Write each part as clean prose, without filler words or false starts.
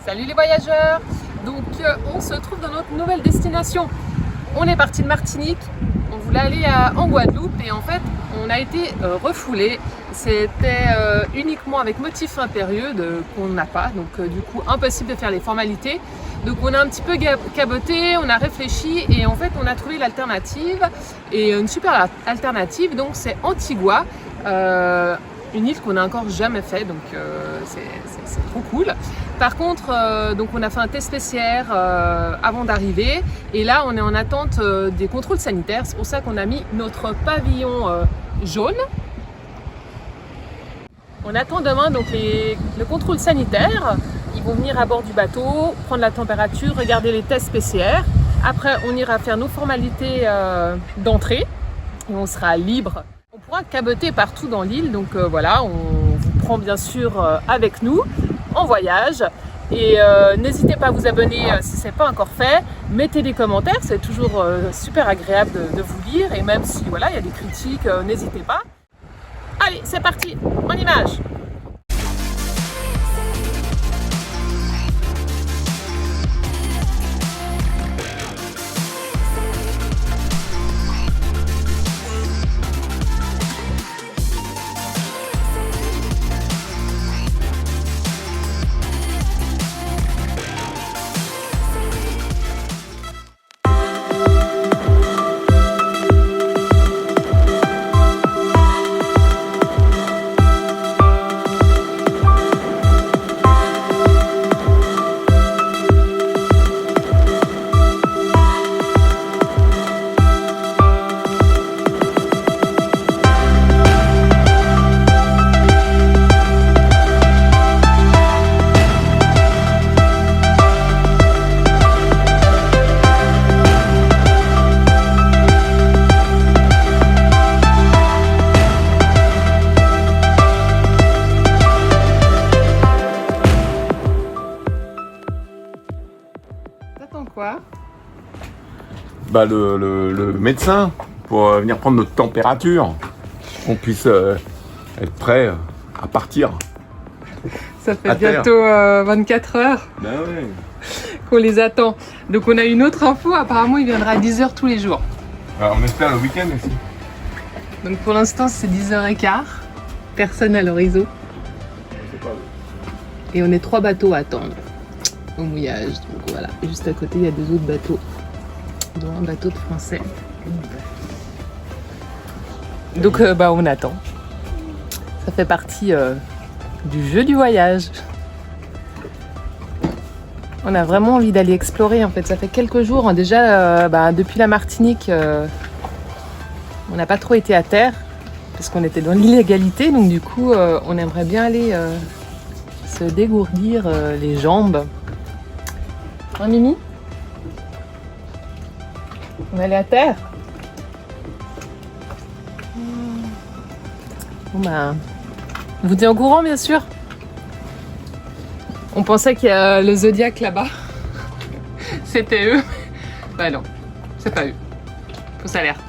Salut les voyageurs. Donc on se trouve dans notre nouvelle destination. On est parti de Martinique, on voulait aller en Guadeloupe et en fait on a été refoulé. C'était uniquement avec motif impérieux qu'on n'a pas, donc du coup impossible de faire les formalités. Donc on a un petit peu caboté, on a réfléchi et en fait on a trouvé l'alternative et une super alternative, donc c'est Antigua. Une île qu'on n'a encore jamais fait, donc c'est trop cool. Par contre, donc on a fait un test PCR avant d'arriver et là on est en attente des contrôles sanitaires. C'est pour ça qu'on a mis notre pavillon jaune. On attend demain donc le contrôle sanitaire. Ils vont venir à bord du bateau, prendre la température, regarder les tests PCR. Après on ira faire nos formalités d'entrée et on sera libre. On pourra caboter partout dans l'île, donc voilà, on vous prend bien sûr avec nous en voyage. Et n'hésitez pas à vous abonner si ce n'est pas encore fait. Mettez des commentaires, c'est toujours super agréable de vous lire. Et même si voilà, il y a des critiques, n'hésitez pas. Allez, c'est parti, en image. T'attends quoi? Bah le médecin pour venir prendre notre température, qu'on puisse être prêt à partir. Ça fait bientôt 24 heures Bah ouais. qu'on les attend. Donc on a une autre info, apparemment il viendra à 10h tous les jours. Alors, on espère le week-end aussi. Donc pour l'instant c'est 10h15, personne à l'horizon. Et on est 3 bateaux à attendre au mouillage. Donc voilà, juste à côté il y a 2 autres bateaux, dont un bateau de français. Donc bah on attend. Ça fait partie du jeu du voyage. On a vraiment envie d'aller explorer en fait. Ça fait quelques jours hein, déjà, depuis la Martinique, on n'a pas trop été à terre parce qu'on était dans l'illégalité. Donc du coup, on aimerait bien aller se dégourdir les jambes. Hein Mimi? On est allé à terre? Bon bah, on vous tient au courant bien sûr. On pensait qu'il y a le Zodiac là-bas. C'était eux. Bah non, c'est pas eux. Fausse alerte.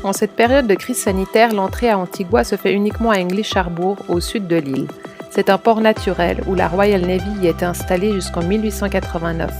En cette période de crise sanitaire, l'entrée à Antigua se fait uniquement à English Harbour, au sud de l'île. C'est un port naturel où la Royal Navy y était installée jusqu'en 1889,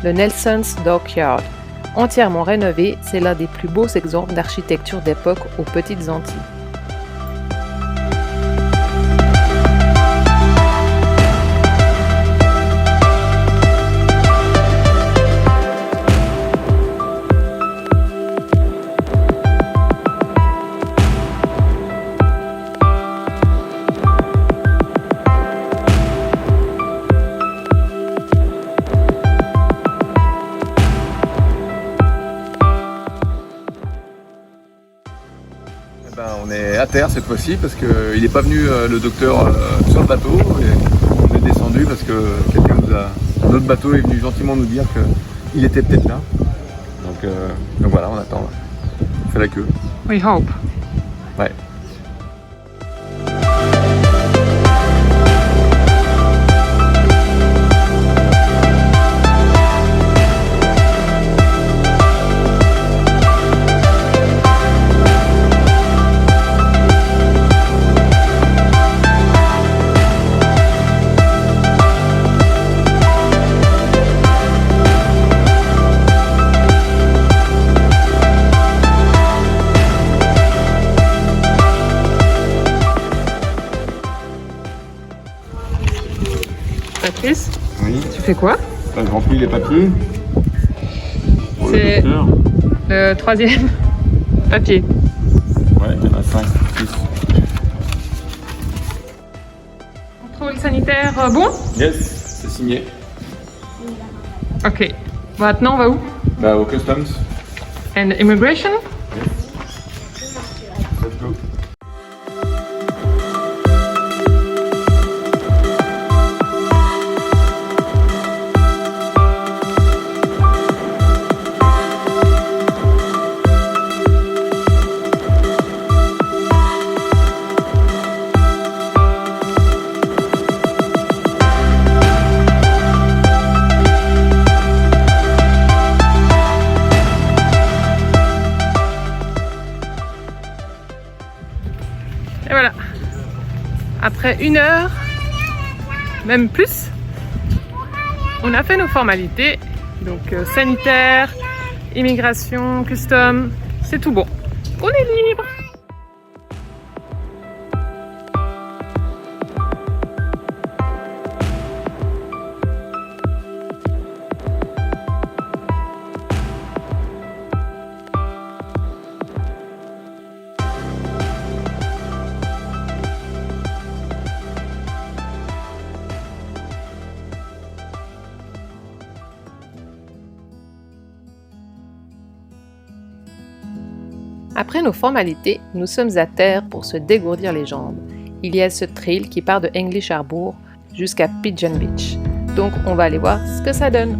le Nelson's Dockyard. Entièrement rénové, c'est l'un des plus beaux exemples d'architecture d'époque aux Petites Antilles. Ben, on est à terre cette fois-ci parce qu'il n'est pas venu le docteur sur le bateau et on est descendu parce que un autre bateau est venu gentiment nous dire qu'il était peut-être là. Donc voilà, on attend. On fait la queue. We hope. Ouais. Patrice, Oui. tu fais quoi? T'as rempli les papiers. Pour le C'est docteur. le 3e papier. Ouais, il y en a 5, 6. Contrôle sanitaire bon? Yes, c'est signé. Ok. Maintenant, on va où? Bah, au customs. And immigration? Let's go. Et voilà. Après 1 heure, même plus, on a fait nos formalités. Donc sanitaire, immigration, custom, c'est tout bon. On est libre. Après nos formalités, nous sommes à terre pour se dégourdir les jambes. Il y a ce trail qui part de English Harbour jusqu'à Pigeon Beach. Donc on va aller voir ce que ça donne.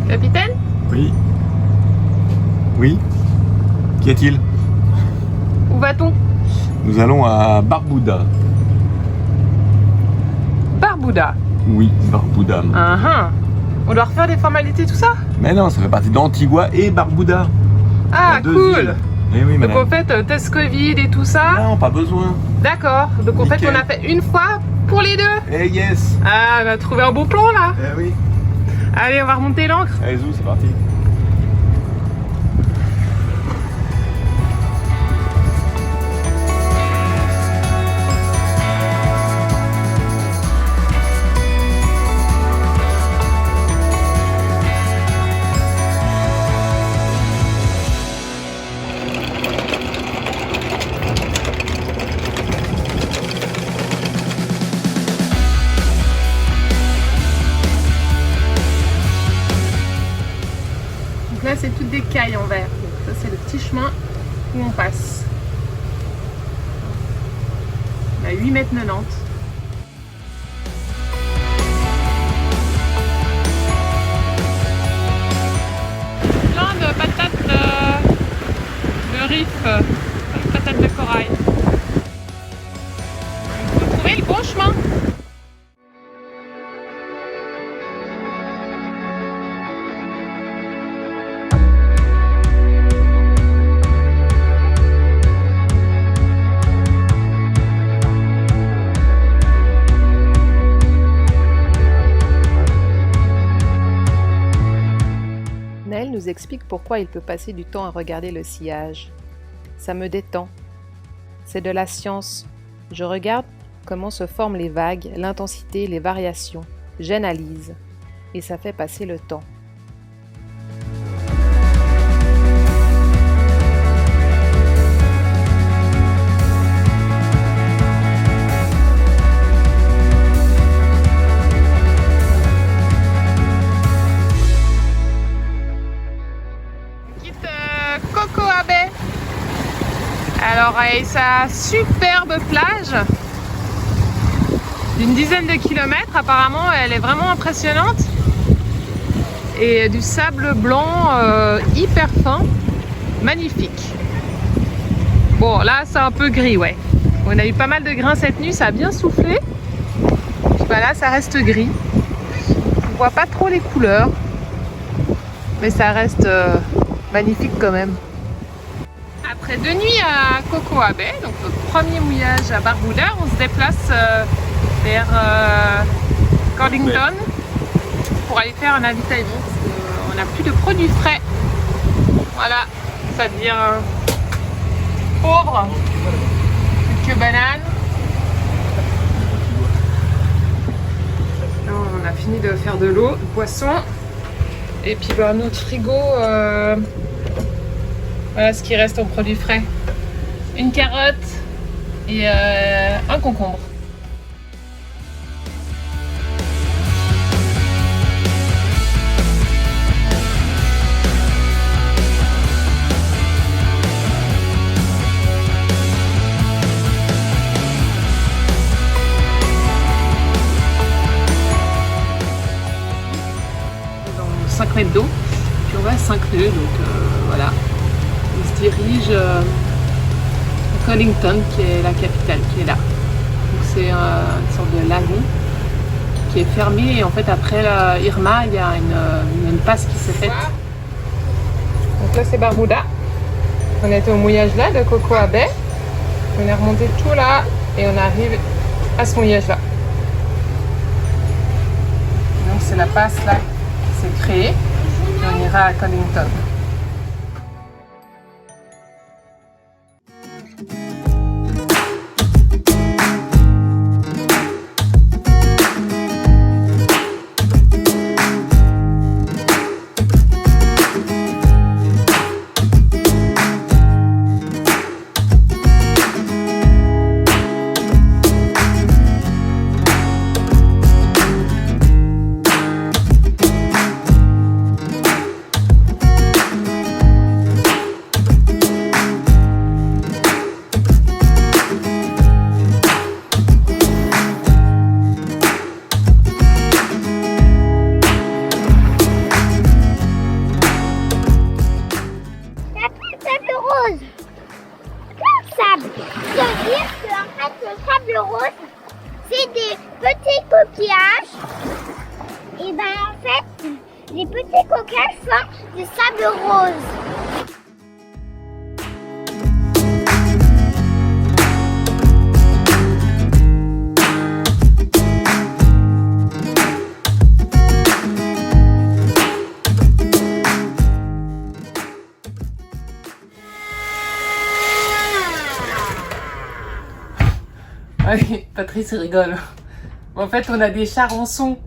Capitaine? Oui. Oui. Qu'y a-t-il? Où va-t-on? Nous allons à Barbuda. Barbuda. Oui, Barbuda. On doit refaire des formalités, tout ça? Mais non, ça fait partie d'Antigua et Barbuda. Ah, cool. Eh oui, Donc madame. en fait, test Covid et tout ça. Non, pas besoin. D'accord. Donc en fait, Nickel. on a fait une fois pour les deux. Eh yes. Ah, on a trouvé un beau plan là. Eh oui. Allez, on va remonter l'ancre. Allez, zou, c'est parti. Donc là, c'est toutes des cailles en verre. Donc ça, c'est le petit chemin où on passe. On a 8,90 m. Plein de patates de riff, de patates de corail. Il faut trouver le bon chemin. Naël nous explique pourquoi il peut passer du temps à regarder le sillage. Ça me détend. C'est de la science. Je regarde comment se forment les vagues, l'intensité, les variations. J'analyse. Et ça fait passer le temps. Cocoa Bay. Alors, et sa superbe plage d'une dizaine de kilomètres, apparemment, elle est vraiment impressionnante. Et du sable blanc hyper fin, magnifique. Bon, là, c'est un peu gris, ouais. On a eu pas mal de grains cette nuit, ça a bien soufflé. Puis bah là, ça reste gris. On voit pas trop les couleurs, mais ça reste magnifique quand même. Après 2 nuits à Cocoa Bay, donc notre premier mouillage à Barbuda, on se déplace vers Cordington pour aller faire un avitaillement parce qu'on n'a plus de produits frais. Voilà, ça devient pauvre. Plus que bananes. Là, on a fini de faire de l'eau, du poisson. Et puis bah, notre frigo, voilà ce qui reste en produits frais. Une carotte et un concombre. Dans 5 mètres d'eau, puis on va à 5 nœuds, donc voilà. On se dirige à Cordington, qui est la capitale, qui est là. Donc c'est une sorte de lagon qui est fermé, et en fait après Irma, il y a une passe qui s'est faite. Donc là c'est Barbuda. On était au mouillage là de Cocoa Bay. On est remonté tout là et on arrive à ce mouillage là. Donc c'est la passe là qui s'est créée. Et on ira à Cordington. coquillages. Et ben en fait, les petits coquillages sont du sable rose. Ouais, Patrice il rigole. En fait, on a des charançons.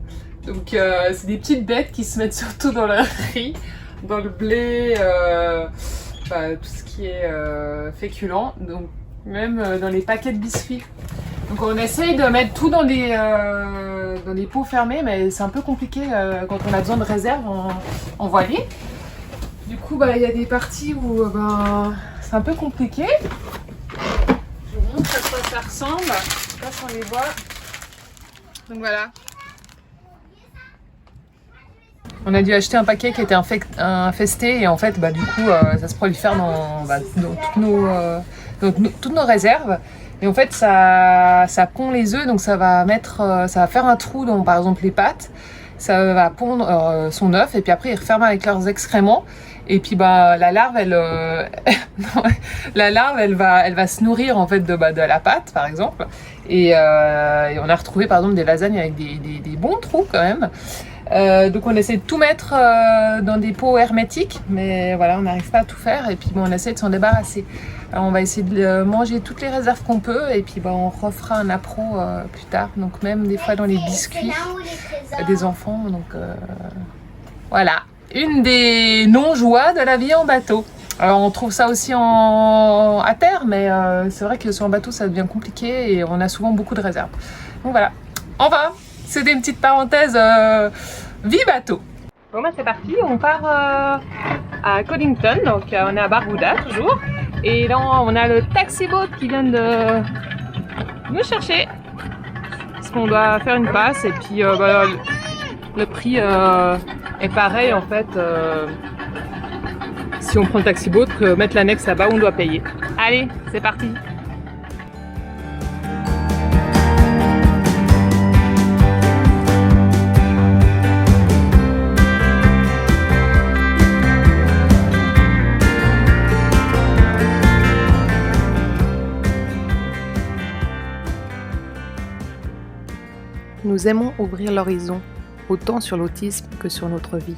Donc, c'est des petites bêtes qui se mettent surtout dans le riz, dans le blé, tout ce qui est féculent. Donc, même dans les paquets de biscuits. Donc, on essaye de mettre tout dans des pots fermés, mais c'est un peu compliqué quand on a besoin de réserve en voilier. Du coup, il y a des parties où c'est un peu compliqué. Je vous montre à quoi ça ressemble. Je sais pas si on les voit. Donc voilà. On a dû acheter un paquet qui était infesté et en fait, du coup, ça se prolifère dans toutes nos réserves. Et en fait, ça pond les œufs, donc ça va faire un trou dans, par exemple, les pattes. Ça va pondre son œuf et puis après, ils referment avec leurs excréments. Et puis la larve, elle va se nourrir en fait de la pâte, par exemple. Et on a retrouvé par exemple des lasagnes avec des bons trous quand même. Donc on essaie de tout mettre dans des pots hermétiques, mais voilà, on n'arrive pas à tout faire. Et puis on essaie de s'en débarrasser. Alors, on va essayer de manger toutes les réserves qu'on peut, et puis on refera un appro plus tard. Donc même des fois dans les biscuits des enfants. Donc voilà. Une des non-joies de la vie en bateau. Alors on trouve ça aussi à terre, mais c'est vrai que sur un bateau ça devient compliqué et on a souvent beaucoup de réserves. Donc voilà, enfin, c'était une petite parenthèse vie bateau. Bon c'est parti, on part à Coddington, donc on est à Barbuda toujours. Et là on a le taxi boat qui vient de nous chercher. Parce qu'on doit faire une passe et puis le prix est pareil en fait si on prend le taxi boat que mettre l'annexe là-bas où on doit payer. Allez, c'est parti. Nous aimons ouvrir l'horizon, autant sur l'autisme que sur notre vie.